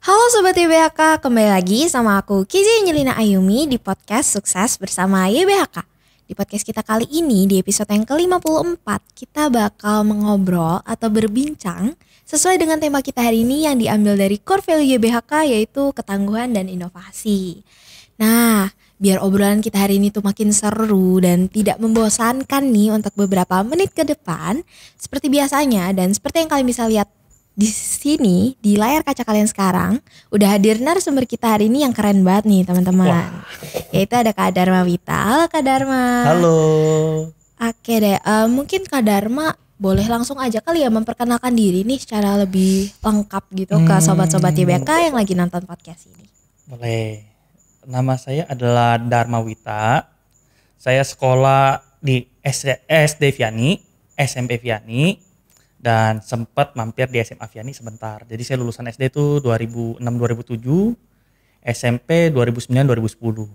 Halo Sobat YBHK, kembali lagi sama aku Kizzy Angelina Ayumi di podcast Sukses Bersama YBHK. Di podcast kita kali ini, di episode yang ke-54, kita bakal mengobrol atau berbincang sesuai dengan tema kita hari ini yang diambil dari core value YBHK, yaitu ketangguhan dan inovasi. Nah, biar obrolan kita hari ini tuh makin seru dan tidak membosankan nih untuk beberapa menit ke depan, seperti biasanya dan seperti yang kalian bisa lihat di sini di layar kaca kalian sekarang udah hadir narasumber kita hari ini yang keren banget nih teman-teman. Yaitu ada Kak Dharma Wita. Halo Kak Dharma. Halo. Oke deh, mungkin Kak Dharma boleh langsung aja kali ya memperkenalkan diri nih secara lebih lengkap gitu ke sobat-sobat YBK yang lagi nonton podcast ini. Boleh. Nama saya adalah Dharma Wita. Saya sekolah di SD Viani, SMP Viani, dan sempat mampir di SMA Viani sebentar. Jadi saya lulusan SD itu 2006-2007, SMP 2009-2010.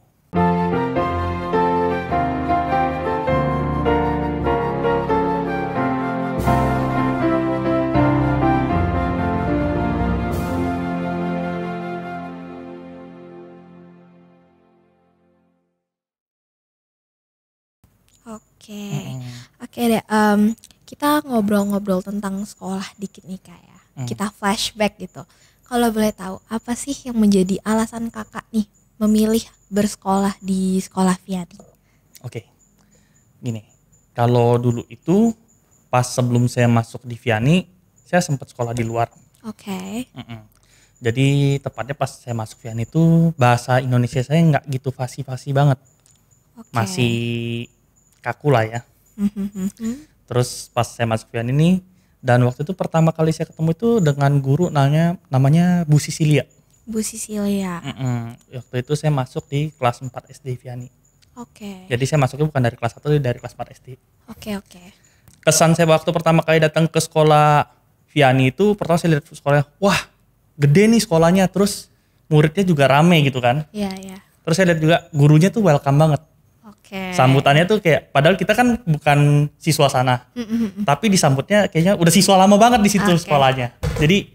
Oke deh, kita ngobrol-ngobrol tentang sekolah dikit nih Kak ya. Kita flashback gitu. Kalau boleh tahu, apa sih yang menjadi alasan kakak nih memilih bersekolah di sekolah Viani? Oke, gini. Kalau dulu itu pas sebelum saya masuk di Viani, saya sempat sekolah di luar. Oke. Jadi tepatnya pas saya masuk Viani itu bahasa Indonesia saya nggak gitu fasih-fasih banget. Oke. Masih kaku lah ya. Terus pas saya masuk Viani ini, dan waktu itu pertama kali saya ketemu itu dengan guru namanya Bu Sisilia. Bu Sisilia. Waktu itu saya masuk di kelas 4 SD Viani. Oke. Jadi saya masuknya bukan dari kelas 1, dari kelas 4 SD. Oke. Kesan saya waktu pertama kali datang ke sekolah Viani itu, pertama saya lihat sekolahnya, wah gede nih sekolahnya, terus muridnya juga rame gitu kan. Iya. Terus saya lihat juga gurunya tuh welcome banget. Oke. Sambutannya tuh kayak, padahal kita kan bukan siswa sana, tapi disambutnya kayaknya udah siswa lama banget di situ sekolahnya. Jadi,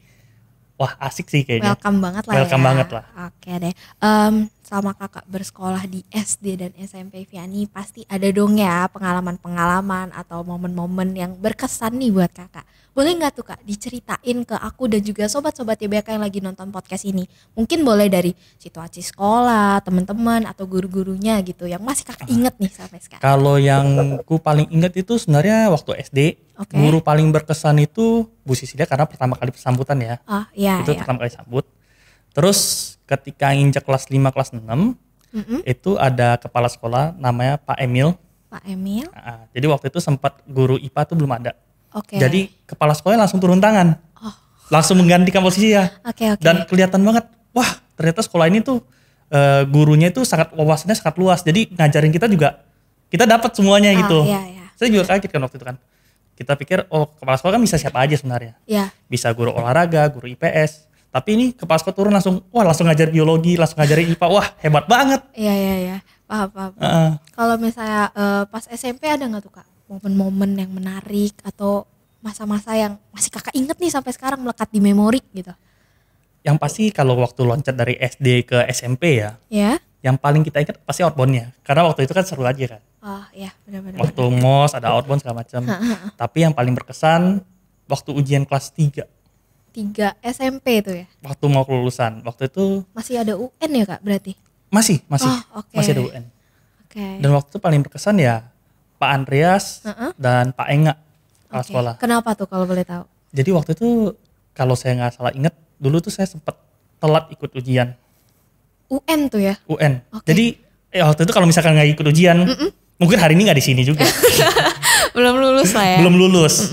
wah asik sih kayaknya. Welcome banget lah Welcome ya. banget lah. Oke deh. Selama kakak bersekolah di SD dan SMP Viani, pasti ada dong ya pengalaman-pengalaman atau momen-momen yang berkesan nih buat kakak. Boleh nggak tuh Kak diceritain ke aku dan juga sobat-sobat YBK yang lagi nonton podcast ini? Mungkin boleh dari situasi sekolah, teman-teman atau guru-gurunya gitu yang masih kakak inget nih sampai sekarang. Kalau yang ku paling inget itu sebenarnya waktu SD, guru paling berkesan itu Bu Sisilia karena pertama kali sambutan ya. Oh iya. Itu pertama kali sambut. Terus ketika injak kelas 5, kelas 6, itu ada kepala sekolah namanya Pak Emil. Pak Emil. Jadi waktu itu sempat guru IPA tuh belum ada. Oke. Jadi kepala sekolahnya langsung turun tangan. Langsung menggantikan posisinya. Oke. Dan kelihatan banget, wah ternyata sekolah ini tuh gurunya itu wawasannya sangat luas. Jadi ngajarin kita juga, kita dapat semuanya gitu. Iya. Saya juga kaget kan waktu itu kan. Kita pikir, oh kepala sekolah kan bisa siapa aja sebenarnya. Iya. Bisa guru olahraga, guru IPS. Tapi ini kepala sekolah turun langsung, wah langsung ngajar biologi, langsung ngajarin IPA. Wah hebat banget. Iya. Paham. Kalau misalnya pas SMP ada nggak tuh Kak momen-momen yang menarik atau masa-masa yang masih kakak inget nih sampai sekarang melekat di memori gitu? Yang pasti kalau waktu loncat dari SD ke SMP ya, yang paling kita ingat pasti outbound-nya. Karena waktu itu kan seru aja kan. Oh iya benar-benar. Waktu MOS ada outbound segala macam. Tapi yang paling berkesan waktu ujian kelas 3. 3 SMP itu ya? Waktu mau kelulusan. Waktu itu masih ada UN ya Kak berarti? Masih. Okay. Masih ada UN. Okay. Dan waktu itu paling berkesan ya Pak Andreas dan Pak Enga kepala sekolah. Kenapa tuh kalau boleh tahu? Jadi waktu itu kalau saya nggak salah ingat, dulu tuh saya sempat telat ikut ujian. UN tuh ya? UN. Jadi waktu itu kalau misalkan nggak ikut ujian, mungkin hari ini nggak di sini juga. Belum lulus lah ya? Belum lulus.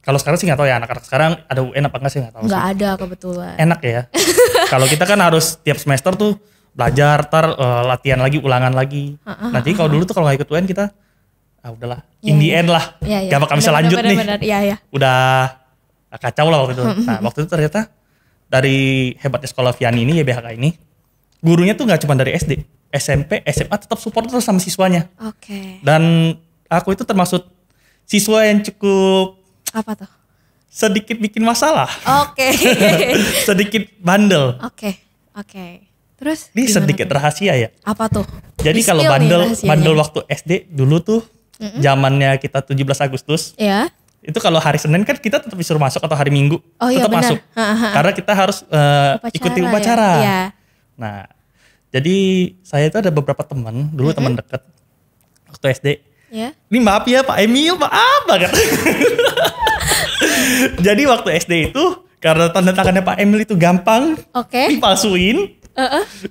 Kalau sekarang sih nggak tahu ya, anak-anak sekarang ada UN apa enggak sih nggak tahu. Nggak ada kebetulan. Enak ya. Kalau kita kan harus tiap semester tuh belajar, latihan lagi, ulangan lagi. Nanti kalau dulu tuh kalau nggak ikut UN kita, udahlah, in the end lah, gak bakal bisa lanjut nih. Iya. Udah kacau lah waktu itu. Nah waktu itu ternyata dari hebatnya sekolah Viani ini, YBHK ini, gurunya tuh nggak cuma dari SD, SMP, SMA tetap support terus sama siswanya. Oke. Dan aku itu termasuk siswa yang cukup apa tuh? sedikit bikin masalah. Oke. Sedikit bandel. Oke. Terus Ini gimana sedikit tuh? rahasia ya. Apa tuh? Jadi kalau Di-spill nih rahasianya. bandel waktu SD dulu tuh zamannya kita 17 Agustus. Ya. Itu kalau hari Senin kan kita tetap disuruh masuk atau hari Minggu Oh iya tetap benar. masuk. Karena kita harus ikuti ya. upacara. Iya. Nah, jadi saya itu ada beberapa teman, dulu teman dekat waktu SD. Ya. Ini maaf ya Pak Emil, maaf banget. Jadi waktu SD itu karena tanda tangannya Pak Emil itu gampang Oke. dipalsuin.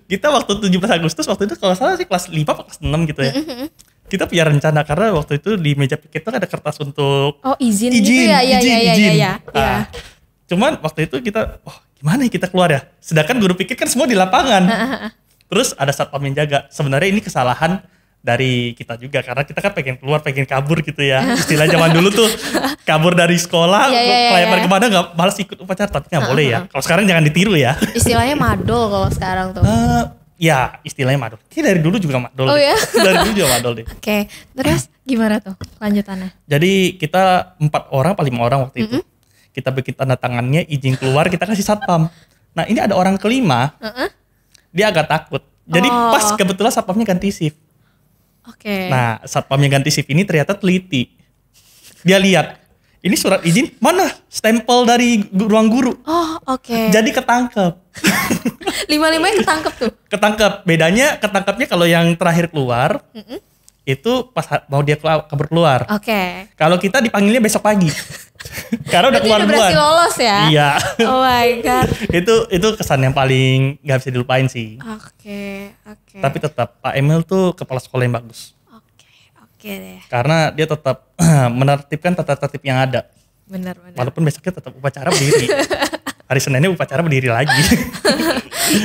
Kita waktu 17 Agustus waktu itu kalau salah sih kelas 5 atau kelas 6 gitu ya. Kita punya rencana karena waktu itu di meja piket itu ada kertas untuk Oh izin gitu ya. Iya. Nah, cuman waktu itu kita, gimana ya kita keluar ya? Sedangkan guru pikir kan semua di lapangan. Terus ada satpam yang jaga. Sebenarnya ini kesalahan dari kita juga karena kita kan pengen keluar, pengen kabur gitu ya. Istilah zaman dulu tuh kabur dari sekolah, kelempar kemana nggak malas ikut upacara, tapi nggak boleh ya. Kalau sekarang jangan ditiru ya. Istilahnya madol kalau sekarang tuh. Ya istilahnya madol. Kayak dari dulu juga madol. Oh deh. ya? Dari dulu juga madol deh. Oke. Terus gimana tuh lanjutannya? Jadi kita 4 orang, 5 orang waktu itu. Kita bikin tanda tangannya, izin keluar, kita kasih satpam. Nah ini ada orang kelima, dia agak takut. Jadi pas kebetulan satpamnya ganti shift. Oke. Nah satpam yang ganti shift ini ternyata teliti. Dia lihat, ini surat izin mana? Stempel dari ruang guru. Oh oke. Jadi ketangkep. 5-5 ketangkep tuh. Ketangkep. Bedanya ketangkepnya kalau yang terakhir keluar, itu pas mau dia kabur keluar. Oke. Kalau kita dipanggilnya besok pagi. Karena udah Berarti keluar udah duluan. berhasil lolos ya? Iya. Oh my god. itu kesan yang paling nggak bisa dilupain sih. Oke. Tapi tetap Pak Emil tuh kepala sekolah yang bagus. Oke deh. Karena dia tetap menertibkan tata tertib yang ada. Benar. Walaupun besoknya tetap upacara berdiri. Hari Seninnya upacara berdiri lagi.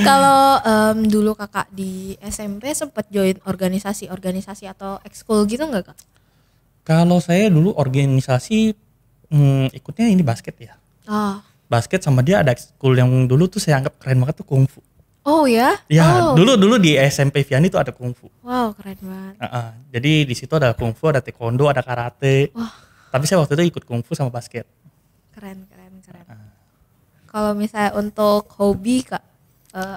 Kalau dulu kakak di SMP sempat join organisasi atau ekskul gitu nggak kak? Kalau saya dulu organisasi ikutnya ini basket ya. Oh. Basket sama dia ada ekskul yang dulu tuh saya anggap keren banget tuh kungfu. Oh ya? Ya, Oh. dulu di SMP Vianney tuh ada kungfu. Wow keren banget. Jadi di situ ada kungfu, ada taekwondo, ada karate. Wah. Tapi saya waktu itu ikut kungfu sama basket. Keren. Kalau misalnya untuk hobi kak,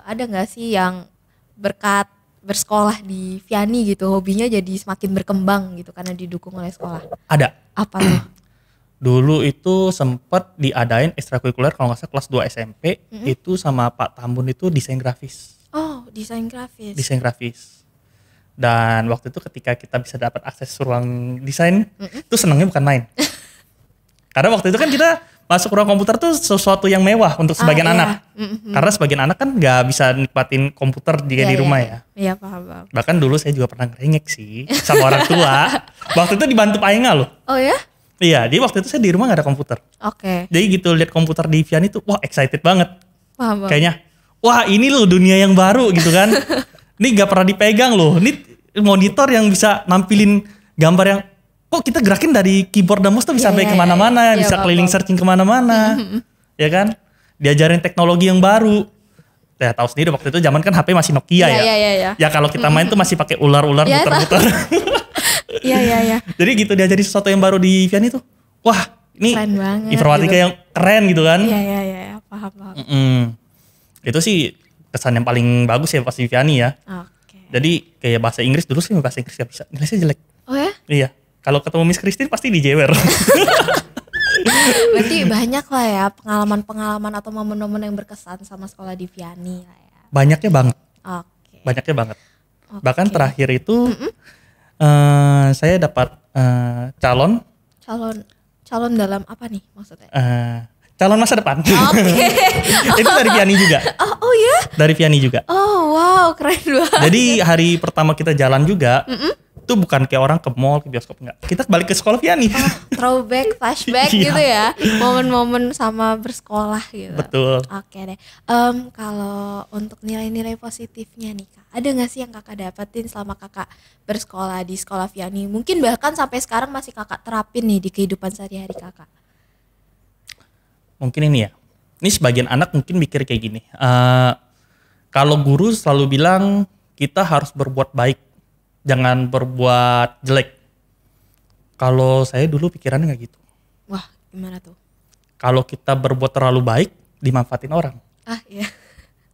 ada nggak sih yang berkat bersekolah di Vianney gitu, hobinya jadi semakin berkembang gitu karena didukung oleh sekolah? Ada. Apa tuh? Dulu itu sempat diadain ekstrakurikuler kalau nggak salah kelas 2 SMP itu sama Pak Tambun itu desain grafis. Oh desain grafis. Desain grafis. Dan waktu itu ketika kita bisa dapat akses ruang desain, itu senangnya bukan main. Karena waktu itu kan kita masuk ruang komputer tuh sesuatu yang mewah untuk sebagian anak. Karena sebagian anak kan nggak bisa nikmatin komputer jika di rumah ya. Iya paham. Bahkan dulu saya juga pernah ngerengek sih sama orang tua. Waktu itu dibantu Pak Enga loh. Oh ya? Iya, jadi waktu itu saya di rumah gak ada komputer. Oke. Jadi gitu lihat komputer di Vianney tuh, wah excited banget. Paham. Kayaknya, wah ini loh dunia yang baru gitu kan. Ini gak pernah dipegang loh. Ini monitor yang bisa nampilin gambar yang, kok kita gerakin dari keyboard dan mouse tuh bisa sampai kemana-mana, bisa keliling searching kemana-mana. Ya kan? Diajarin teknologi yang baru. Ya tahu sendiri waktu itu zaman kan HP masih Nokia ya. Iya. Ya kalau kita main tuh masih pakai ular-ular Ya, muter-muter. Iya. Jadi gitu diajari sesuatu yang baru di Vianney tuh. Wah, ini Keren banget informatika gitu. yang keren gitu kan. Iya, paham. Itu sih kesan yang paling bagus ya pas di Vianney ya. Oke. Jadi kayak bahasa Inggris dulu sih bahasa Inggris gak bisa. Inggrisnya jelek. Oh ya? Iya. Kalau ketemu Miss Christine pasti dijewer. Berarti banyak lah ya pengalaman-pengalaman atau momen-momen yang berkesan sama sekolah di Vianney lah ya. Banyaknya banget. Oke. Banyaknya banget. Oke. Bahkan terakhir itu saya dapat Calon dalam apa nih maksudnya? calon masa depan. Oke. Itu dari Vianney juga. Oh ya? Dari Vianney juga. Oh wow keren banget. Jadi hari pertama kita jalan juga, itu bukan kayak orang ke mall, ke bioskop, enggak. Kita balik ke sekolah Vianney. Throwback, flashback Iya. gitu ya. Momen-momen sama bersekolah gitu. Betul. Oke deh. Kalau untuk nilai-nilai positifnya nih kak, ada nggak sih yang kakak dapetin selama kakak bersekolah di sekolah Vianney? Mungkin bahkan sampai sekarang masih kakak terapin nih di kehidupan sehari-hari kakak. Mungkin ini ya. Ini sebagian anak mungkin mikir kayak gini. Kalau guru selalu bilang kita harus berbuat baik, jangan berbuat jelek. Kalau saya dulu pikirannya nggak gitu. Wah gimana tuh? Kalau kita berbuat terlalu baik, dimanfaatin orang. Ah iya,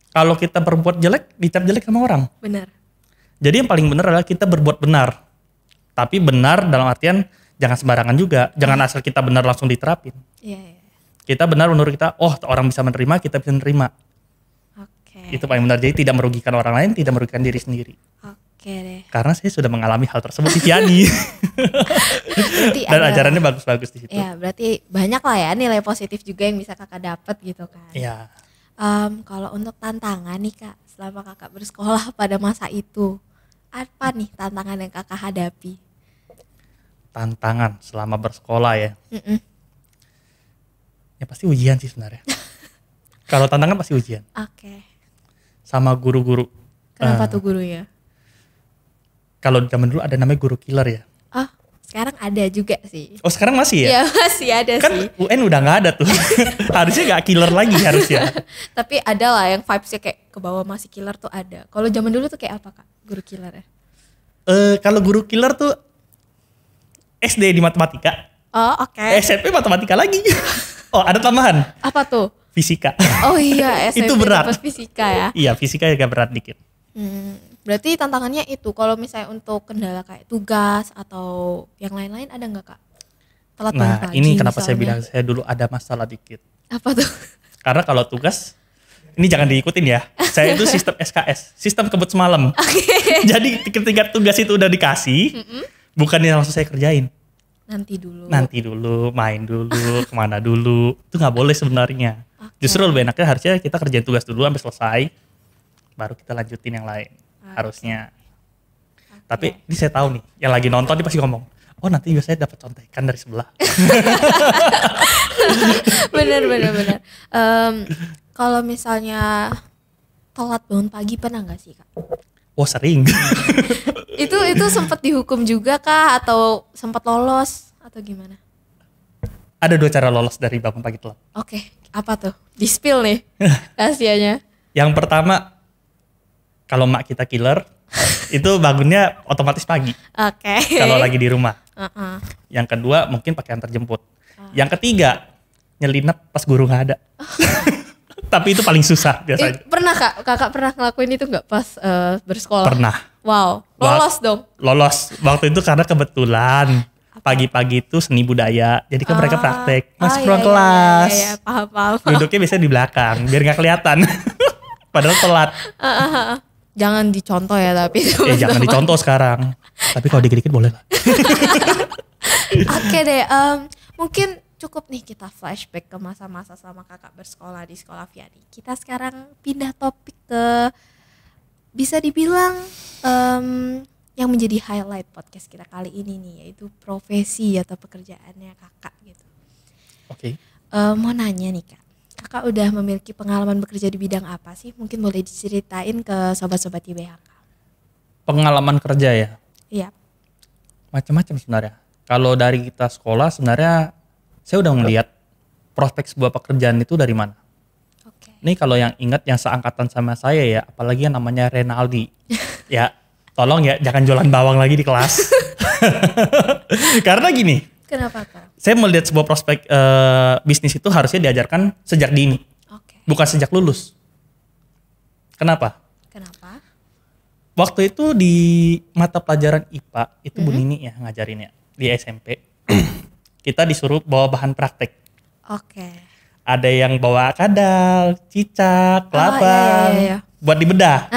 Kalau kita berbuat jelek, dicap jelek sama orang. benar. Jadi yang paling benar adalah kita berbuat benar. Tapi benar dalam artian jangan sembarangan juga. Jangan asal kita benar langsung diterapin. Iya, iya. Kita benar menurut kita, oh orang bisa menerima, kita bisa menerima. Oke. Itu paling benar. Jadi tidak merugikan orang lain, tidak merugikan diri sendiri. Oke deh. Karena saya sudah mengalami hal tersebut di Vianney. Berarti Dan ada- ajarannya bagus-bagus di situ. Ya, berarti banyak lah ya nilai positif juga yang bisa kakak dapat gitu kan. Iya. Kalau untuk tantangan nih kak, selama kakak bersekolah pada masa itu, apa nih tantangan yang kakak hadapi? Tantangan selama bersekolah ya. Mm-mm. Ya pasti ujian sih sebenarnya. Kalau tantangan pasti ujian. Oke. Sama guru-guru. Kenapa tuh gurunya? Kalau zaman dulu ada namanya guru killer ya. Oh, sekarang ada juga sih. Oh sekarang masih ya? Ya masih ada Kan sih. UN udah nggak ada tuh. Harusnya nggak killer lagi harusnya. Tapi ada lah yang vibesnya kayak ke bawah masih killer tuh ada. Kalau zaman dulu tuh kayak apa kak? Guru killer ya? Kalau guru killer tuh SD di matematika, Oh oke. SMP matematika lagi. Oh ada tambahan Apa tuh? fisika. Oh iya SMP Itu berat. dapat fisika ya. Iya fisika agak berat dikit. Berarti tantangannya itu kalau misalnya untuk kendala kayak tugas atau yang lain-lain ada nggak kak? Telat bangun Nah pagi ini kenapa saya misalnya. bilang saya dulu ada masalah dikit. Apa tuh? Karena kalau tugas ini jangan diikutin ya. Saya itu sistem SKS, sistem kebut semalam. Jadi ketika tugas itu udah dikasih, bukannya langsung saya kerjain. Nanti dulu, main dulu, kemana dulu. Itu nggak boleh sebenarnya. Oke. Justru lebih enaknya harusnya kita kerjain tugas dulu sampai selesai, baru kita lanjutin yang lain. Harusnya. Tapi ini saya tahu nih, yang lagi nonton dia pasti ngomong, oh nanti juga saya dapat contekan dari sebelah. bener. Kalau misalnya telat bangun pagi pernah nggak sih kak? Oh sering. Itu sempat dihukum juga kah atau sempat lolos atau gimana? Ada 2 cara lolos dari bangun pagi telat. Oke, apa tuh? Di-spill nih rahasianya. Yang pertama, kalau mak kita killer, itu bangunnya otomatis pagi. Oke. Kalau lagi di rumah. Uh-uh. Yang kedua, mungkin pakai antar jemput. Yang ketiga, nyelinap pas guru nggak ada. Tapi itu paling susah biasanya. Pernah kak? Kakak pernah ngelakuin itu nggak pas bersekolah? Pernah. Wow, lolos dong. Lolos. Waktu itu karena kebetulan pagi-pagi itu seni budaya. Jadi kan mereka praktek. Masuk ruang kelas. Iya, paham. Duduknya biasanya di belakang biar nggak kelihatan. Padahal telat. Jangan dicontoh ya tapi. Jangan dicontoh sekarang. Tapi kalau dikit-dikit boleh lah. Oke deh, mungkin cukup nih kita flashback ke masa-masa selama kakak bersekolah di sekolah Vianney. Kita sekarang pindah topik ke bisa dibilang yang menjadi highlight podcast kita kali ini nih, yaitu profesi atau pekerjaannya kakak gitu. Oke. Mau nanya nih kak, kakak udah memiliki pengalaman bekerja di bidang apa sih? Mungkin boleh diceritain ke sobat-sobat IBHK. Pengalaman kerja ya. Iya. Macam-macam sebenarnya. Kalau dari kita sekolah sebenarnya saya udah melihat prospek sebuah pekerjaan itu dari mana. Oke. Ini kalau yang ingat yang seangkatan sama saya ya, apalagi yang namanya Renaldi. Ya, tolong ya jangan jualan bawang lagi di kelas. Karena gini, Kenapa kak? saya melihat sebuah prospek bisnis itu harusnya diajarkan sejak dini, Oke. bukan sejak lulus. Kenapa? Kenapa? Waktu itu di mata pelajaran IPA, itu Bu Nini ya ngajarinnya di SMP. Kita disuruh bawa bahan praktek. Oke. Ada yang bawa kadal, cicak, kelabang, iya. buat dibedah.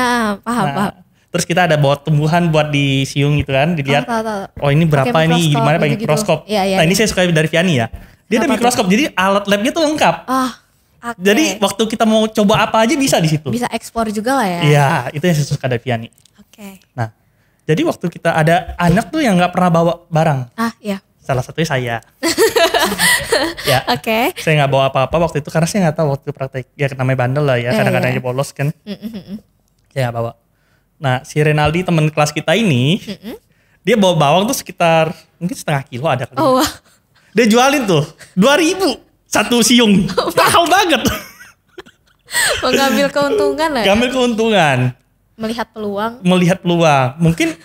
Paham. Terus kita ada bawa tumbuhan buat disiung gitu kan, dilihat. Tahu. Oh ini berapa Pakai ini, mikroskop, gimana pakai gitu-gitu. mikroskop. Iya. Nah ini saya suka dari Vianney ya. Dia ada Kenapa mikroskop, jadi alat labnya tuh lengkap. Oke. Jadi waktu kita mau coba apa aja bisa di situ. Bisa ekspor juga lah ya. Iya, itu yang saya suka dari Vianney. Oke. Nah, jadi waktu kita ada anak tuh yang nggak pernah bawa barang. Iya. Salah satunya saya. Ya. Oke. Saya nggak bawa apa-apa waktu itu karena saya nggak tahu waktu praktek. Ya namanya bandel lah ya, kadang-kadang aja bolos kan. Saya nggak bawa. Nah si Renaldi teman kelas kita ini, dia bawa bawang tuh sekitar mungkin setengah kilo ada kali. Oh wah. Dia jualin tuh 2.000 satu siung, mahal banget. Mengambil keuntungan lah. Ngambil keuntungan, Melihat peluang. melihat peluang. Mungkin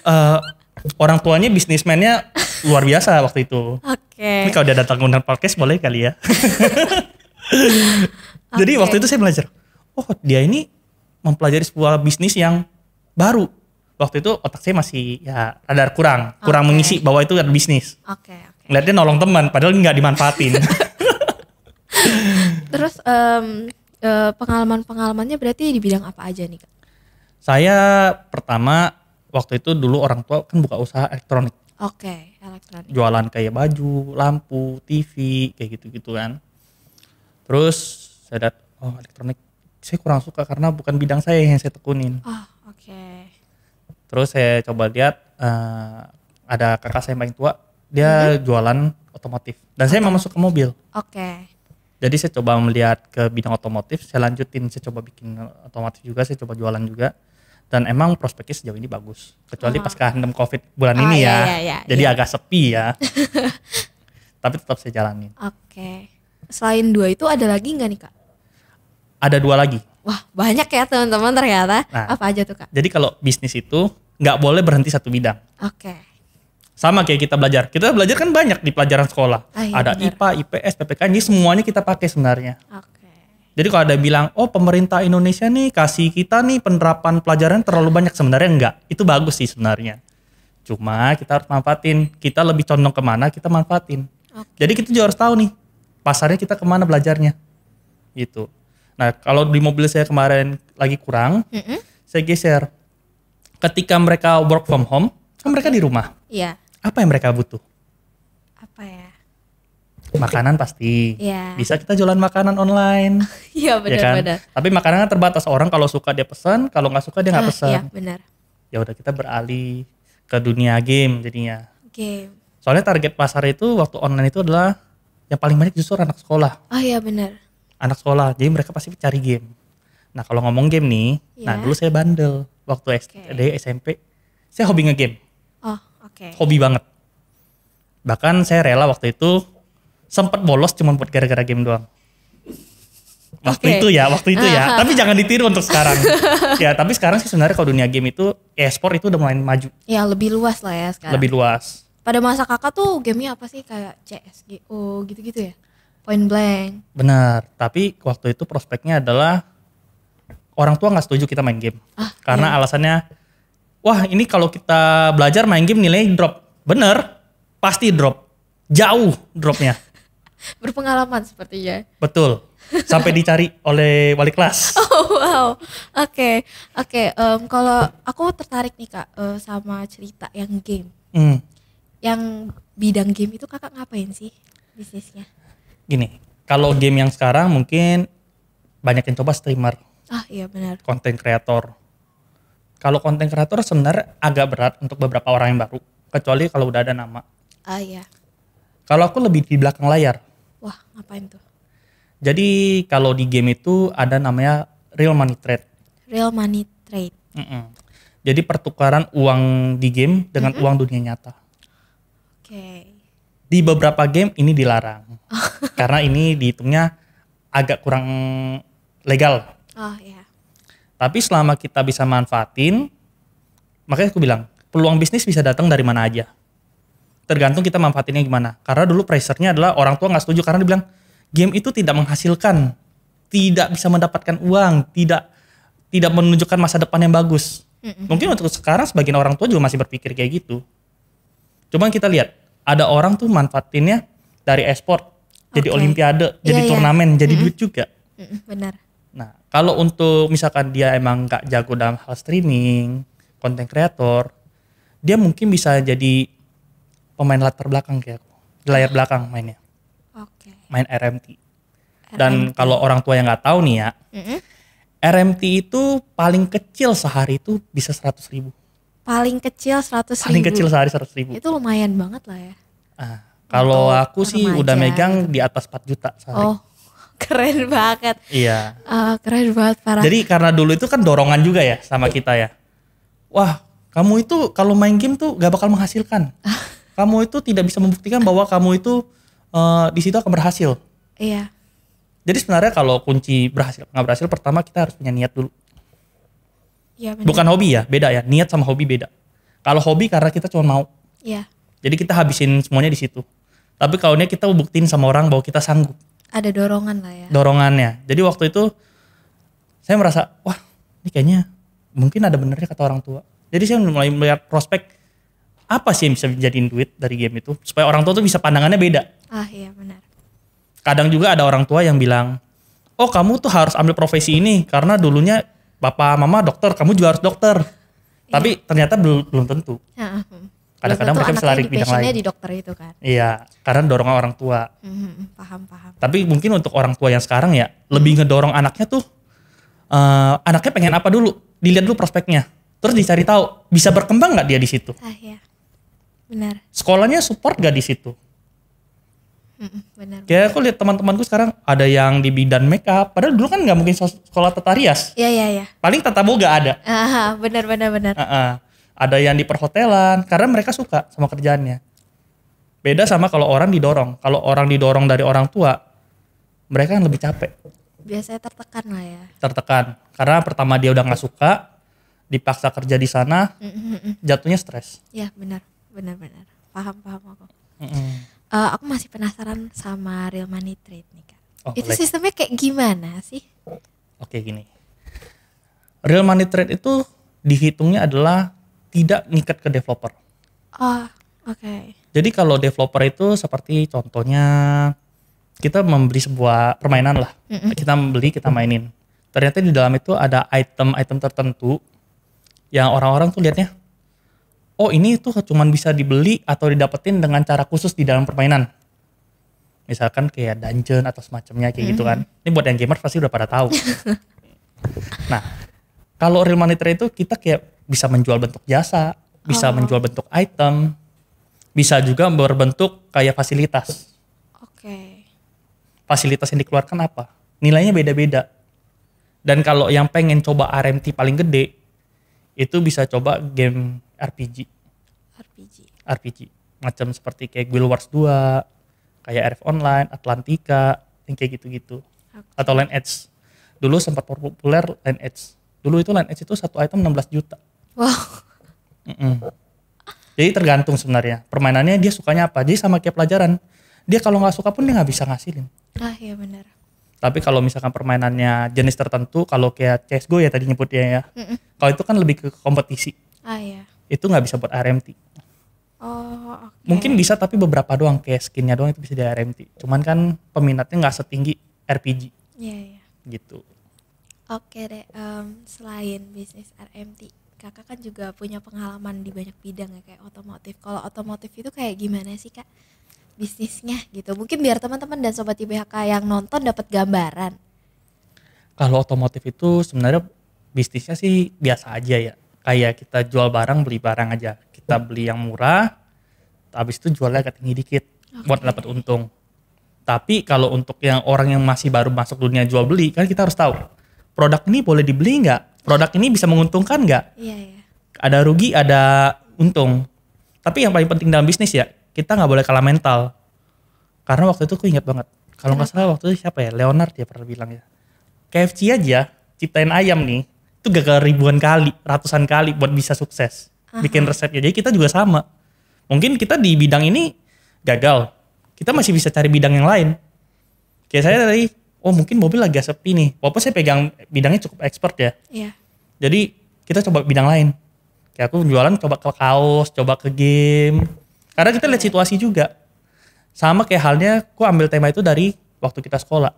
orang tuanya bisnismennya luar biasa waktu itu. Oke. Ini kalau dia datang undang podcast boleh kali ya. Jadi Oke. waktu itu saya belajar, oh dia ini mempelajari sebuah bisnis yang baru. Waktu itu otak saya masih ya radar kurang Oke. mengisi bahwa itu ada bisnis. Oke. Ngeliatnya nolong teman, padahal nggak dimanfaatin. Terus pengalaman-pengalamannya berarti di bidang apa aja nih Kak? Saya pertama waktu itu dulu orang tua kan buka usaha elektronik, Oke, elektronik. jualan kayak baju, lampu, TV, kayak gitu-gitu kan. Terus saya lihat, oh elektronik saya kurang suka karena bukan bidang saya yang saya tekunin. Oh, oke. Terus saya coba lihat ada kakak saya yang paling tua, dia jualan otomotif. Dan saya memang suka mobil. Oke. Jadi saya coba melihat ke bidang otomotif, saya lanjutin, saya coba bikin otomotif juga, saya coba jualan juga. Dan emang prospeknya sejauh ini bagus. Kecuali pas kehandem COVID bulan Oh, ini iya, ya. iya, Jadi iya. agak sepi ya. Tapi tetap saya jalanin. Oke. Selain 2 itu ada lagi nggak nih Kak? Ada 2 lagi. Wah, banyak ya teman-teman ternyata. Nah. Apa aja tuh Kak? Jadi kalau bisnis itu nggak boleh berhenti satu bidang. Oke. Sama kayak kita belajar. Kita belajar kan banyak di pelajaran sekolah. Ah, iya, Ada benar. IPA, IPS, PPKN, ini semuanya kita pakai sebenarnya. Oke. Jadi kalau ada bilang, oh pemerintah Indonesia nih kasih kita nih penerapan pelajaran terlalu banyak, sebenarnya enggak. Itu bagus sih sebenarnya. Cuma kita harus manfaatin. Kita lebih condong kemana, kita manfaatin. Oke. Jadi kita juga harus tahu nih, pasarnya kita kemana belajarnya. Gitu. Nah kalau di mobil saya kemarin lagi kurang, Mm-mm. saya geser. Ketika mereka work from home, kan mereka di rumah. Iya. Apa yang mereka butuh? Apa ya? Makanan pasti. Iya. Bisa kita jualan makanan online. Iya ya kan? benar-benar. Tapi makanan kan terbatas, orang kalau suka dia pesan, kalau nggak suka dia nggak Iya pesan. benar. Ya udah kita beralih ke dunia game jadinya. Game. Soalnya target pasar itu waktu online itu adalah yang paling banyak justru anak sekolah. Oh iya benar. Anak sekolah, jadi mereka pasti cari game. Nah kalau ngomong game nih, nah Iya. dulu saya bandel waktu SD, SMP, saya hobi ngegame, Oh oke. hobi banget. Bahkan saya rela waktu itu sempat bolos cuma buat gara-gara game doang. Waktu Oke. itu ya. Tapi jangan ditiru untuk sekarang. Ya, tapi sekarang sih sebenarnya kalau dunia game itu e-sport itu udah mulai maju, Ya lebih luas lah ya sekarang. lebih luas. Pada masa kakak tuh gamenya apa sih kayak CSGO gitu-gitu ya? Point blank. Benar. Tapi waktu itu prospeknya adalah orang tua nggak setuju kita main game. Ah, Karena alasannya, wah ini kalau kita belajar main game nilai drop. Bener, pasti drop. Jauh dropnya. Berpengalaman sepertinya. Betul. Sampai dicari oleh wali kelas. Oh wow. Oke. Kalau aku tertarik nih kak sama cerita yang game. Hmm. Yang bidang game itu kakak ngapain sih bisnisnya? Gini, kalau game yang sekarang mungkin banyak yang coba streamer, Ah iya benar. konten kreator. Kalau konten kreator sebenarnya agak berat untuk beberapa orang yang baru, kecuali kalau udah ada nama. Ah iya. Kalau aku lebih di belakang layar. Wah ngapain tuh? Jadi kalau di game itu ada namanya real money trade. Real money trade. Mm-mm. Jadi pertukaran uang di game dengan uang dunia nyata. Oke. Di beberapa game ini dilarang. Karena ini dihitungnya agak kurang legal. Oh iya. Tapi selama kita bisa manfaatin, makanya aku bilang, peluang bisnis bisa datang dari mana aja. Tergantung kita manfaatinnya gimana. Karena dulu pressure-nya adalah orang tua nggak setuju karena dibilang game itu tidak menghasilkan, tidak bisa mendapatkan uang, tidak menunjukkan masa depan yang bagus. Mungkin untuk sekarang sebagian orang tua juga masih berpikir kayak gitu. Cuman kita lihat, ada orang tuh manfaatinnya dari e-sport, jadi Oke. olimpiade, jadi Iya. turnamen, jadi duit juga. Benar. Nah, kalau untuk misalkan dia emang nggak jago dalam hal streaming, konten kreator, dia mungkin bisa jadi pemain latar belakang kayak aku, di layar belakang mainnya, Oke. main RMT. Dan kalau orang tua yang nggak tahu nih ya, Mm-mm. RMT itu paling kecil sehari itu bisa 100.000. Paling kecil 100.000. Paling kecil sehari 100.000. Itu lumayan banget lah ya. Ah, kalau Untuk aku sih remaja udah megang gitu. di atas 4 juta sehari. Oh keren banget. Iya. Keren banget parah. Jadi karena dulu itu kan dorongan juga ya sama kita ya. Wah, kamu itu kalau main game tuh gak bakal menghasilkan. Kamu itu tidak bisa membuktikan bahwa kamu itu di situ akan berhasil. Iya. Jadi sebenarnya kalau kunci berhasil nggak berhasil, pertama kita harus punya niat dulu. Iya benar. Bukan hobi ya, beda ya. Niat sama hobi beda. Kalau hobi karena kita cuma mau, Iya. jadi kita habisin semuanya di situ. Tapi kalau niat kita buktiin sama orang bahwa kita sanggup. Ada dorongan lah ya. dorongannya. Jadi waktu itu saya merasa, wah ini kayaknya mungkin ada benernya kata orang tua. Jadi saya mulai melihat prospek apa sih yang bisa dijadiin duit dari game itu supaya orang tua tuh bisa pandangannya beda. Iya benar. Kadang juga ada orang tua yang bilang, oh kamu tuh harus ambil profesi ini karena dulunya bapak mama dokter, kamu juga harus dokter. Tapi ternyata belum tentu. Kadang-kadang mereka bisa lari ke bidang lain. Di dokter itu kan. Iya, karena dorongan orang tua. Paham. Tapi mungkin untuk orang tua yang sekarang ya lebih ngedorong anaknya tuh, anaknya pengen apa dulu, dilihat dulu prospeknya, terus dicari tahu bisa berkembang nggak dia di situ. Iya, benar. Sekolahnya support nggak di situ. Benar. Kayak aku lihat teman-temanku sekarang ada yang di bidang makeup, padahal dulu kan nggak mungkin sekolah tata rias. Iya. Paling tata boga ada. Benar. Ada yang di perhotelan karena mereka suka sama kerjaannya. Beda sama kalau orang didorong. Kalau orang didorong dari orang tua, mereka kan lebih capek. Biasanya tertekan lah ya. Tertekan karena pertama dia udah nggak suka, dipaksa kerja di sana, jatuhnya stres. Iya benar. Paham aku. Aku masih penasaran sama real money trade nih Kak. Itu sistemnya kayak gimana sih? Oke gini, real money trade itu dihitungnya adalah tidak ngikat ke developer. Oke. Jadi kalau developer itu seperti contohnya kita membeli sebuah permainan lah. Kita membeli, kita mainin. Ternyata di dalam itu ada item-item tertentu yang orang-orang tuh lihatnya, oh ini tuh cuma bisa dibeli atau didapetin dengan cara khusus di dalam permainan. Misalkan kayak dungeon atau semacamnya kayak gitu kan. Ini buat yang gamer pasti udah pada tahu. Nah, kalau real money trade itu kita kayak bisa menjual bentuk jasa, bisa menjual bentuk item, bisa juga berbentuk kayak fasilitas. Oke. Fasilitas yang dikeluarkan apa? Nilainya beda-beda. Dan kalau yang pengen coba RMT paling gede, itu bisa coba game RPG. Macam seperti kayak Guild Wars 2, kayak RF Online, Atlantica, yang kayak gitu-gitu. Atau Lineage. Dulu sempat populer Lineage. Dulu itu Lineage itu satu item 16 juta. Wow. Jadi tergantung sebenarnya. Permainannya dia sukanya apa. Jadi sama kayak pelajaran. Dia kalau nggak suka pun dia nggak bisa ngasilin. Iya benar. Tapi kalau misalkan permainannya jenis tertentu, kalau kayak CSGO ya tadi nyebutnya ya. Kalau itu kan lebih ke kompetisi. Iya. Itu nggak bisa buat RMT. Oke. Mungkin bisa tapi beberapa doang, kayak skinnya doang itu bisa di RMT. Cuman kan peminatnya nggak setinggi RPG. Iya. Gitu. Oke deh, selain bisnis RMT, Kakak kan juga punya pengalaman di banyak bidang ya kayak otomotif. Kalau otomotif itu kayak gimana sih Kak bisnisnya gitu? Mungkin biar teman-teman dan sobat IBHK yang nonton dapat gambaran. Kalau otomotif itu sebenarnya bisnisnya sih biasa aja ya. Kayak kita jual barang, beli barang aja. Kita beli yang murah, habis itu jualnya agak tinggi dikit buat dapat untung. Tapi kalau untuk yang orang yang masih baru masuk dunia jual beli, kan kita harus tahu produk ini boleh dibeli nggak? Produk ini bisa menguntungkan nggak? Iya. Ada rugi, ada untung. Tapi yang paling penting dalam bisnis ya, kita nggak boleh kalah mental. Karena waktu itu aku ingat banget. Kalau nggak salah waktu itu siapa ya? Leonard dia pernah bilang ya. KFC aja ciptain ayam nih, itu gagal ribuan kali, ratusan kali buat bisa sukses. Bikin resepnya. Jadi kita juga sama. Mungkin kita di bidang ini gagal. Kita masih bisa cari bidang yang lain. Kayak saya tadi, oh mungkin mobil lagi sepi nih. Walaupun saya pegang bidangnya cukup expert ya. Iya. Jadi kita coba bidang lain. Kayak aku jualan coba ke kaos, coba ke game. Karena kita lihat situasi juga. Sama kayak halnya aku ambil tema itu dari waktu kita sekolah.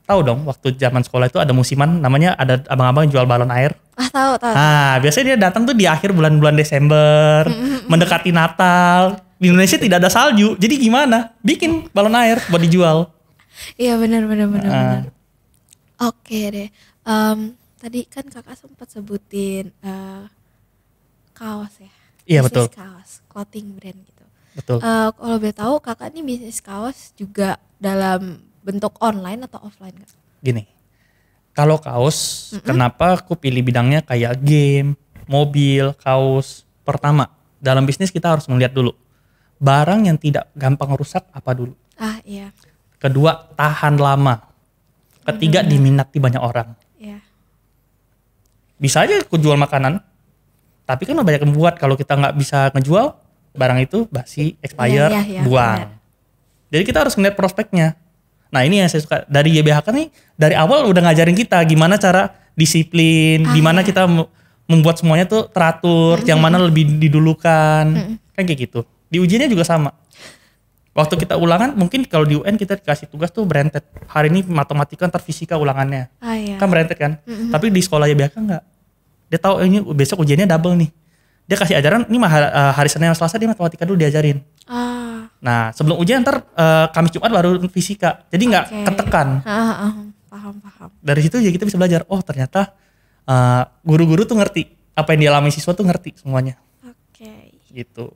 Tahu dong waktu zaman sekolah itu ada musiman namanya ada abang-abang jual balon air. Tahu. Nah, biasanya dia datang tuh di akhir bulan-bulan Desember, mendekati Natal. Di Indonesia tidak ada salju. Jadi gimana? Bikin balon air buat dijual. Iya benar. Oke deh. Tadi kan Kakak sempat sebutin kaos ya. Iya bisnis betul. Kaos, clothing brand gitu. Betul. Kalau boleh tahu Kakak ini bisnis kaos juga dalam bentuk online atau offline Kak? Gini, kalau kaos, kenapa aku pilih bidangnya kayak game, mobil, kaos? Pertama, dalam bisnis kita harus melihat dulu barang yang tidak gampang rusak apa dulu. Iya. Kedua, tahan lama. Ketiga, diminati banyak orang. Iya. Bisa aja aku jual makanan, tapi kan banyak yang buat. Kalau kita nggak bisa ngejual, barang itu basi, expired, Iya, buang. benar. Jadi kita harus ngeliat prospeknya. Nah ini yang saya suka dari YBHK nih, dari awal udah ngajarin kita gimana cara disiplin, gimana kita membuat semuanya tuh teratur, yang mana lebih didulukan, kan kayak gitu. Di ujiannya juga sama. Waktu kita ulangan, mungkin kalau di UN kita dikasih tugas tuh berentet. Hari ini matematika, ntar fisika ulangannya. Kan berentet kan. Tapi di sekolah YBHK enggak. Dia tahu ini besok ujiannya double nih. Dia kasih ajaran, ini hari Senin sama Selasa dia matematika dulu diajarin. Nah sebelum ujian ntar Kamis Jumat baru fisika. Jadi nggak ketekan. Paham. Dari situ ya kita bisa belajar. Oh ternyata guru-guru tuh ngerti. Apa yang dialami siswa tuh ngerti semuanya. Gitu.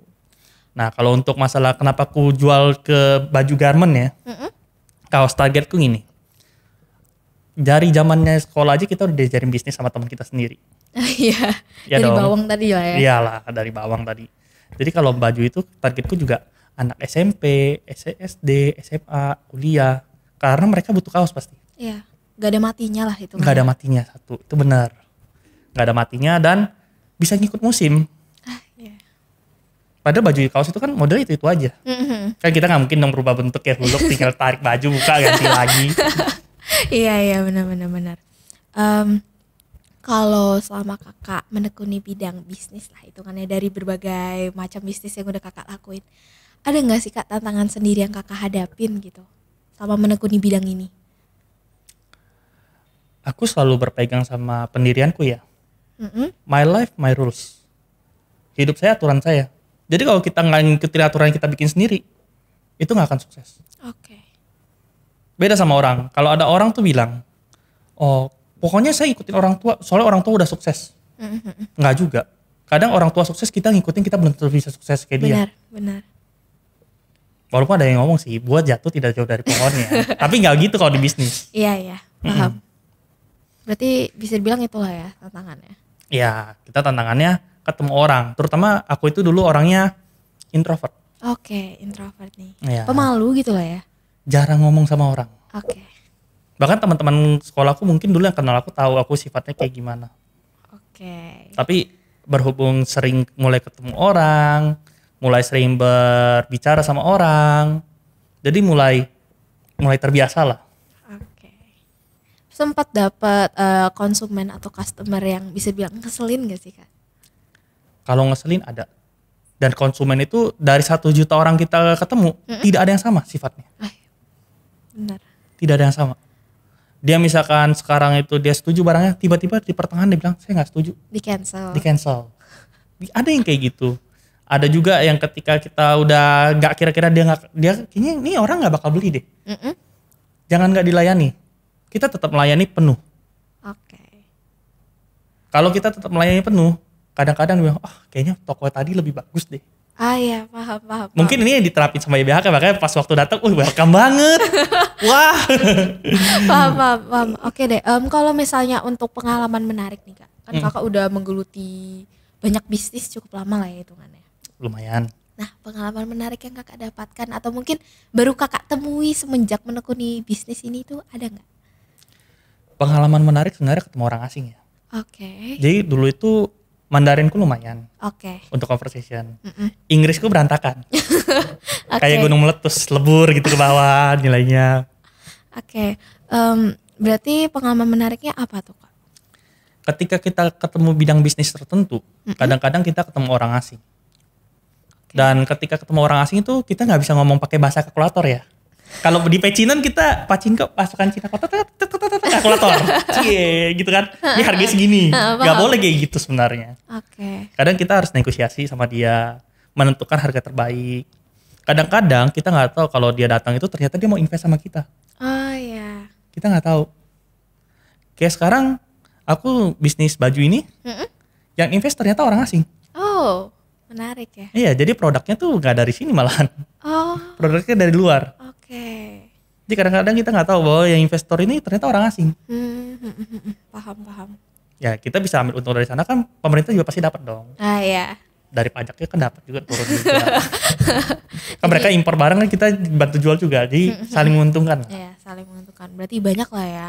Nah kalau untuk masalah kenapa aku jual ke baju garment ya. Kaos targetku gini. Dari zamannya sekolah aja kita udah diajarin bisnis sama teman kita sendiri. Iya. Dari dong. Bawang tadi ya. Iyalah dari bawang tadi. Jadi kalau baju itu targetku juga anak SMP, SD, SMA, kuliah. Karena mereka butuh kaos pasti. Iya. Gak ada matinya lah itu. Gak ada matinya satu. Itu benar. Gak ada matinya dan bisa ngikut musim. Iya. Padahal baju kaos itu kan modelnya itu aja. Kan kita gak mungkin dong berubah bentuk ya. Huluk tinggal tarik baju buka ganti lagi. Iya benar. Kalau selama kakak menekuni bidang bisnis lah hitungannya dari berbagai macam bisnis yang udah kakak lakuin, ada nggak sih kak tantangan sendiri yang kakak hadapin gitu selama menekuni bidang ini? Aku selalu berpegang sama pendirianku ya. My life, my rules. Hidup saya aturan saya. Jadi kalau kita nggak ngikutin aturan yang kita bikin sendiri, itu nggak akan sukses. Beda sama orang. Kalau ada orang tuh bilang, oh pokoknya saya ikutin orang tua, soalnya orang tua udah sukses. Nggak juga. Kadang orang tua sukses kita ngikutin, kita belum tentu bisa sukses kayak dia. Benar. Walaupun ada yang ngomong sih, buat jatuh tidak jauh dari pohonnya. Tapi nggak gitu kalau di bisnis. Iya, paham. Berarti bisa dibilang itulah ya tantangannya. Iya, kita tantangannya ketemu orang. Terutama aku itu dulu orangnya introvert. Introvert nih. Ya. Pemalu gitu lah ya. Jarang ngomong sama orang. Bahkan teman-teman sekolahku mungkin dulu yang kenal aku tahu aku sifatnya kayak gimana. Tapi berhubung sering mulai ketemu orang, mulai sering berbicara sama orang, jadi mulai terbiasa lah. Sempat dapat konsumen atau customer yang bisa bilang ngeselin gak sih kak? Kalau ngeselin ada. Dan konsumen itu dari 1 juta orang kita ketemu, tidak ada yang sama sifatnya. Benar. Tidak ada yang sama. Dia misalkan sekarang itu dia setuju barangnya, tiba-tiba di pertengahan dia bilang saya nggak setuju. Di cancel. Ada yang kayak gitu. Ada juga yang ketika kita udah nggak kira-kira dia kayaknya ini orang nggak bakal beli deh. Jangan nggak dilayani. Kita tetap melayani penuh. Kalau kita tetap melayani penuh, kadang-kadang dia bilang, kayaknya toko tadi lebih bagus deh. Iya, paham. Mungkin ini yang diterapin sama YBHK, makanya pas waktu datang, welcome banget. Wah. Paham. Oke deh. Kalau misalnya untuk pengalaman menarik nih kak, kan kakak udah menggeluti banyak bisnis cukup lama lah ya hitungannya. Lumayan. Nah, pengalaman menarik yang kakak dapatkan atau mungkin baru kakak temui semenjak menekuni bisnis ini tuh ada nggak? Pengalaman menarik sebenarnya ketemu orang asing ya. Jadi dulu itu Mandarinku lumayan. Untuk conversation. Inggrisku berantakan. Kayak gunung meletus, lebur gitu ke bawah nilainya. Berarti pengalaman menariknya apa tuh kak? Ketika kita ketemu bidang bisnis tertentu, kadang-kadang kita ketemu orang asing. Dan ketika ketemu orang asing itu kita nggak bisa ngomong pakai bahasa kalkulator ya. Kalau di pecinan kita pasukan Cina kalkulator, gitu kan? Ini harganya segini, nggak boleh kayak gitu sebenarnya. Kadang kita harus negosiasi sama dia, menentukan harga terbaik. Kadang-kadang kita nggak tahu kalau dia datang itu ternyata dia mau invest sama kita. Kita nggak tahu. Kayak sekarang aku bisnis baju ini, yang invest ternyata orang asing. Menarik ya. Iya, jadi produknya tuh nggak dari sini malahan. Produknya dari luar. Jadi kadang-kadang kita nggak tahu bahwa yang investor ini ternyata orang asing. Paham. Ya kita bisa ambil untung dari sana kan, pemerintah juga pasti dapat dong. Dari pajaknya kan dapat juga turun juga. Kan mereka impor barang kan kita bantu jual juga, jadi saling menguntungkan. Iya, saling menguntungkan. Berarti banyak lah ya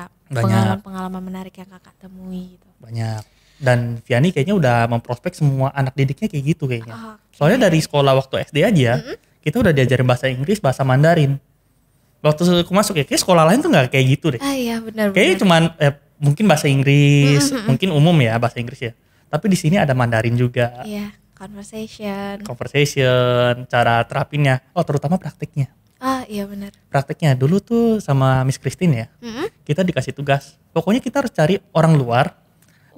pengalaman menarik yang kakak temui gitu. Banyak. Dan Viani kayaknya udah memprospek semua anak didiknya kayak gitu kayaknya. Soalnya dari sekolah waktu SD aja, kita udah diajarin bahasa Inggris, bahasa Mandarin. Waktu aku masuk ya, kayak sekolah lain tuh nggak kayak gitu deh. Ah iya benar. Kayaknya cuman mungkin bahasa Inggris, mungkin umum ya bahasa Inggris ya. Tapi di sini ada Mandarin juga. Iya, conversation. Conversation, cara terapinnya. Oh, terutama praktiknya. Ah iya benar. Praktiknya dulu tuh sama Miss Christine ya. Kita dikasih tugas. Pokoknya kita harus cari orang luar,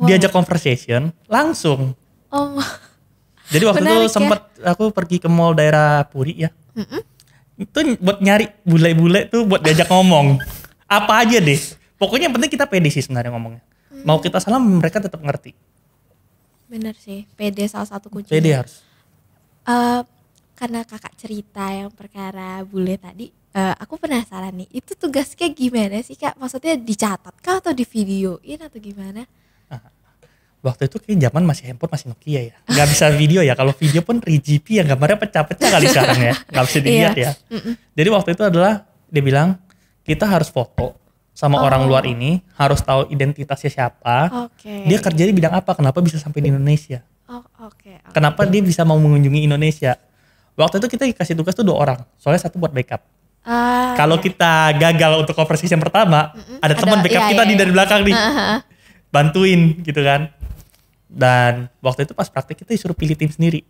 diajak conversation langsung. Oh. Jadi waktu Menarik itu sempet aku pergi ke mall daerah Puri ya. Itu buat nyari bule-bule tuh buat diajak ngomong. Apa aja deh. Pokoknya yang penting kita pede sih sebenarnya ngomongnya. Mau kita salah mereka tetap ngerti. Bener sih, PD salah satu kuncinya. Pede harus. Karena kakak cerita yang perkara bule tadi, aku penasaran nih, itu tugasnya gimana sih kak? Maksudnya dicatat kah atau di videoin atau gimana? Waktu itu kayak zaman masih handphone masih Nokia ya. Gak bisa video ya. Kalau video pun 3GP yang gambarnya pecah-pecah kali sekarang ya. Gak bisa dilihat ya. Jadi waktu itu adalah dia bilang kita harus foto sama orang luar ini, harus tahu identitasnya siapa. Dia kerja di bidang apa, kenapa bisa sampai di Indonesia. Kenapa dia bisa mau mengunjungi Indonesia. Waktu itu kita dikasih tugas tuh 2 orang, soalnya 1 buat backup. Kalau kita gagal untuk conversation pertama, ada teman backup kita di dari belakang nih. Bantuin gitu kan. Dan waktu itu pas praktik kita disuruh pilih tim sendiri.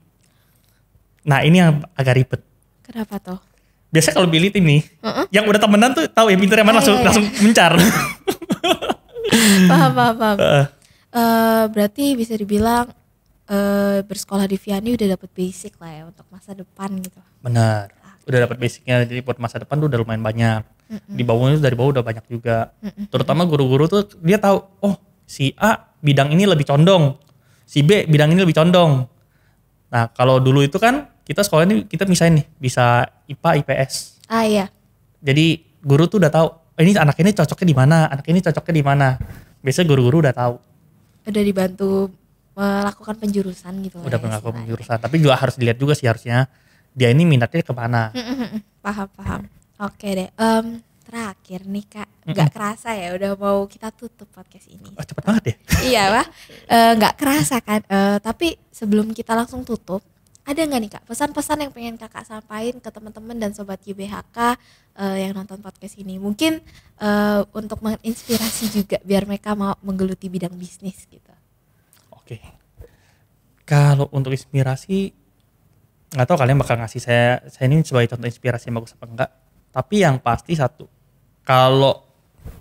Nah ini yang agak ribet. Kenapa tuh? Biasanya kalau pilih tim nih, yang udah temenan tuh tahu yang pintar yang mana langsung mencar. Paham. Berarti bisa dibilang bersekolah di Vianney udah dapet basic lah ya untuk masa depan gitu. Benar. Udah dapat basicnya, jadi buat masa depan tuh udah lumayan banyak. Di bawahnya dari bawah udah banyak juga. Terutama guru-guru tuh dia tahu, oh si A bidang ini lebih condong, si B bidang ini lebih condong. Nah kalau dulu itu kan kita sekolah ini kita misalnya nih bisa IPA IPS. Iya. Jadi guru tuh udah tahu ini anak ini cocoknya di mana, anak ini cocoknya di mana. Biasanya guru-guru udah tahu. Udah dibantu melakukan penjurusan gitu. Udah melakukan penjurusan, tapi juga harus dilihat juga sih harusnya dia ini minatnya kemana. Paham. Oke deh. Terakhir nih kak, nggak kerasa ya udah mau kita tutup podcast ini. Oh, cepet banget ya. Iya Pak, nggak kerasa kan. Tapi sebelum kita langsung tutup, ada nggak nih kak pesan-pesan yang pengen kakak sampaikan ke teman-teman dan sobat YBHK yang nonton podcast ini? Mungkin untuk menginspirasi juga biar mereka mau menggeluti bidang bisnis gitu. Oke. Kalau untuk inspirasi, nggak tahu kalian bakal ngasih saya ini sebagai contoh inspirasi yang bagus apa enggak. Tapi yang pasti satu, kalau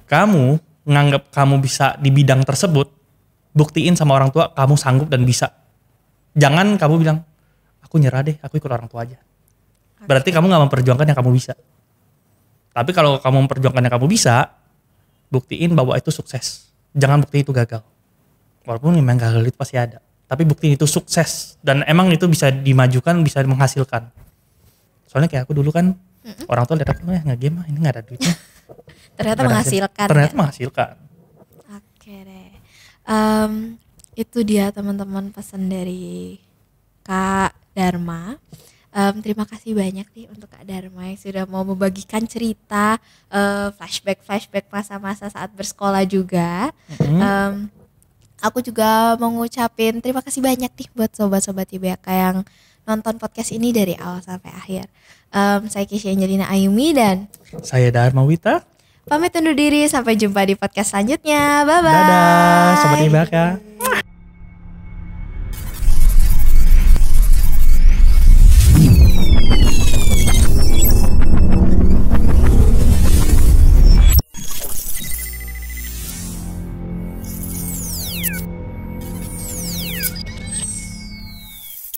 kamu nganggap kamu bisa di bidang tersebut, buktiin sama orang tua kamu sanggup dan bisa. Jangan kamu bilang, aku nyerah deh, aku ikut orang tua aja. Berarti kamu gak memperjuangkan yang kamu bisa. Tapi kalau kamu memperjuangkan yang kamu bisa, buktiin bahwa itu sukses. Jangan buktiin itu gagal. Walaupun memang gagal itu pasti ada. Tapi buktiin itu sukses. Dan emang itu bisa dimajukan, bisa menghasilkan. Soalnya kayak aku dulu kan, orang tua lihat aku, nge-game mah ini gak ada duitnya. Ternyata menghasilkan. Ternyata menghasilkan. Oke deh. Itu dia teman-teman pesan dari Kak Dharma. Terima kasih banyak nih untuk Kak Dharma yang sudah mau membagikan cerita flashback masa-masa saat bersekolah juga. Aku juga mau ngucapin terima kasih banyak nih buat sobat-sobat YBHK yang nonton podcast ini dari awal sampai akhir. Saya Kisha Angelina Ayumi dan saya Dharma Wita. Pamit undur diri, sampai jumpa di podcast selanjutnya. Bye-bye. Dadah, sobat YBHK.